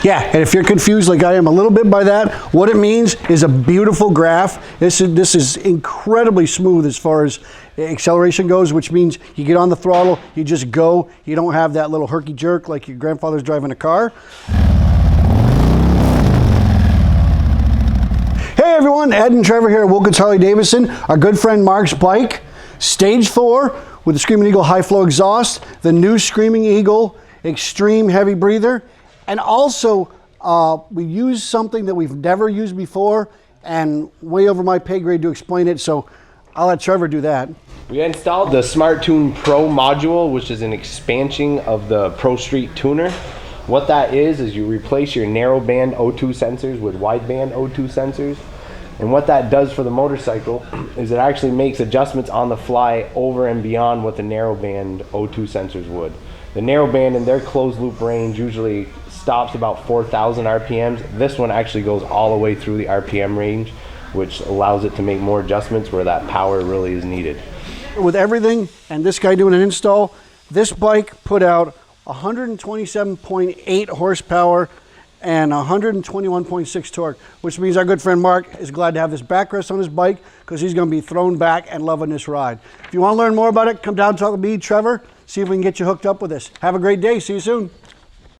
Yeah, and if you're confused like I am a little bit by that, what it means is a beautiful graph. This is incredibly smooth as far as acceleration goes, which means you get on the throttle, you just go. You don't have that little herky jerk like your grandfather's driving a car. Hey everyone, Ed and Trevor here at Wilkins Harley-Davidson. Our good friend Mark's bike, Stage 4 with the Screamin Eagle high flow exhaust, the new Screamin Eagle extreme heavy breather, and also we use something that we've never used before and way over my pay grade to explain it, so I'll let Trevor do that. We installed the Smart Tune Pro module, which is an expansion of the Pro Street tuner. What that is you replace your narrow band O2 sensors with wide band O2 sensors. And what that does for the motorcycle is it actually makes adjustments on the fly over and beyond what the narrow band O2 sensors would. The narrow band in their closed loop range usually stops about 4,000 RPMs. This one actually goes all the way through the RPM range, which allows it to make more adjustments where that power really is needed. With everything and this guy doing an install, this bike put out 127.8 horsepower and 121.6 torque, which means our good friend Mark is glad to have this backrest on his bike because he's going to be thrown back and loving this ride. If you want to learn more about it, come down and talk with me, Trevor, see if we can get you hooked up with this. Have a great day. See you soon.